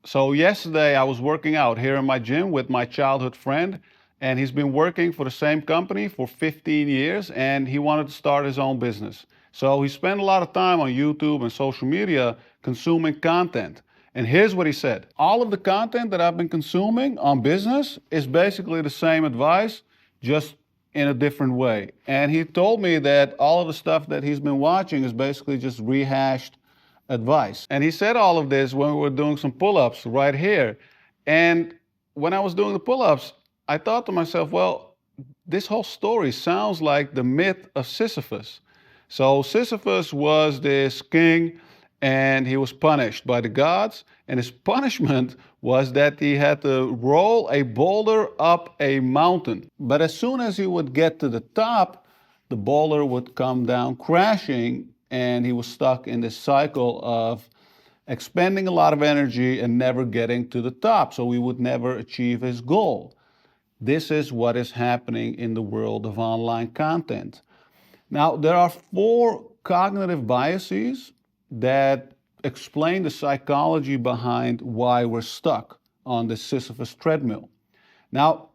So yesterday I was working out here in my gym with my childhood friend, and he's been working for the same company for 15 years, and he wanted to start his own business. So he spent a lot of time on YouTube and social media consuming content. And here's what he said. All of the content that I've been consuming on business is basically the same advice, just in a different way. And he told me that all of the stuff that he's been watching is basically just rehashed advice. And he said all of this when we were doing some pull ups right here. And when I was doing the pull ups, I thought to myself, well, this whole story sounds like the myth of Sisyphus. So Sisyphus was this king and he was punished by the gods. And his punishment was that he had to roll a boulder up a mountain. But as soon as he would get to the top, the boulder would come down crashing, and he was stuck in this cycle of expending a lot of energy and never getting to the top. So he would never achieve his goal. This is what is happening in the world of online content. Now, there are 4 cognitive biases that explain the psychology behind why we're stuck on the Sisyphus treadmill. Now,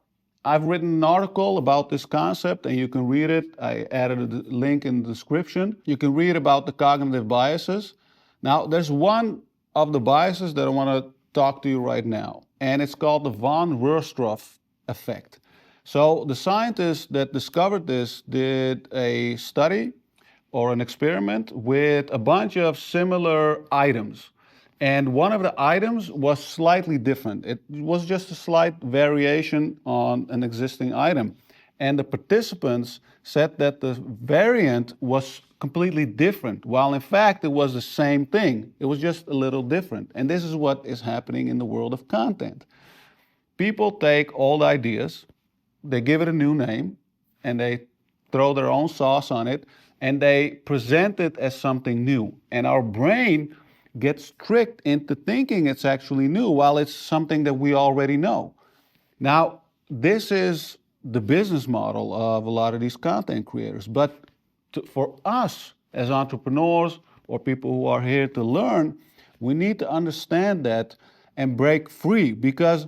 I've written an article about this concept and you can read it. I added a link in the description. You can read about the cognitive biases. Now, there's one of the biases that I want to talk to you right now, and it's called the von Röstroff effect. So the scientists that discovered this did a study or an experiment with a bunch of similar items. And one of the items was slightly different. It was just a slight variation on an existing item. And the participants said that the variant was completely different, while in fact it was the same thing. It was just a little different. And this is what is happening in the world of content. People take old ideas, they give it a new name, and they throw their own sauce on it, and they present it as something new. And our brain gets tricked into thinking it's actually new while it's something that we already know. Now, this is the business model of a lot of these content creators. But for us as entrepreneurs or people who are here to learn, we need to understand that and break free, because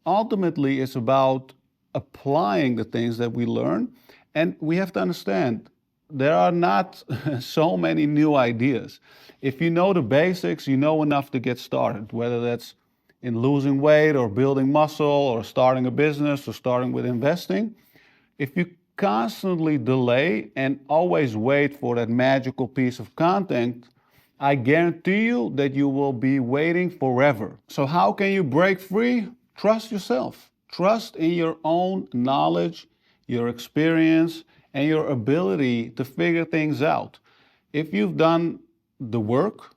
ultimately it's about applying the things that we learn. And we have to understand there are not so many new ideas. If you know the basics, you know enough to get started, whether that's in losing weight or building muscle or starting a business or starting with investing. If you constantly delay and always wait for that magical piece of content, I guarantee you that you will be waiting forever. So how can you break free? Trust yourself. Trust in your own knowledge, your experience, and your ability to figure things out. If you've done the work,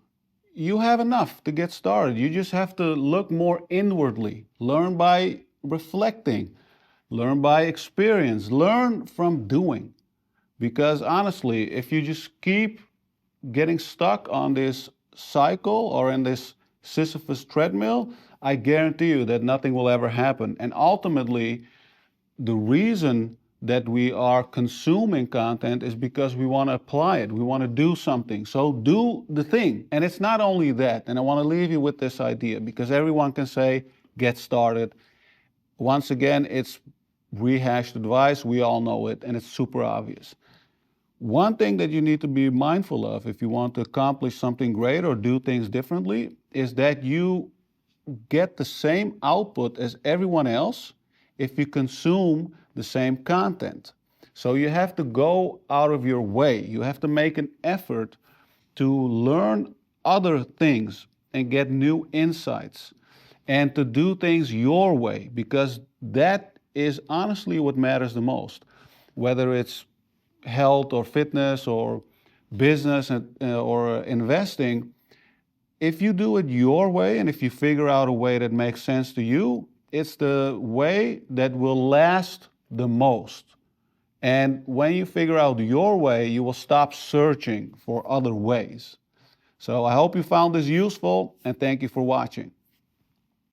you have enough to get started. You just have to look more inwardly, learn by reflecting, learn by experience, learn from doing. Because honestly, if you just keep getting stuck on this cycle or in this Sisyphus treadmill, I guarantee you that nothing will ever happen. And ultimately, the reason that we are consuming content is because we want to apply it. We want to do something. So do the thing. And it's not only that. And I want to leave you with this idea, because everyone can say, get started. Once again, it's rehashed advice. We all know it, and it's super obvious. One thing that you need to be mindful of if you want to accomplish something great or do things differently is that you get the same output as everyone else if you consume the same content. So you have to go out of your way. You have to make an effort to learn other things and get new insights and to do things your way, because that is honestly what matters the most. Whether it's health or fitness or business or investing, if you do it your way and if you figure out a way that makes sense to you, it's the way that will last the most. And when you figure out your way, you will stop searching for other ways. So I hope you found this useful, and thank you for watching.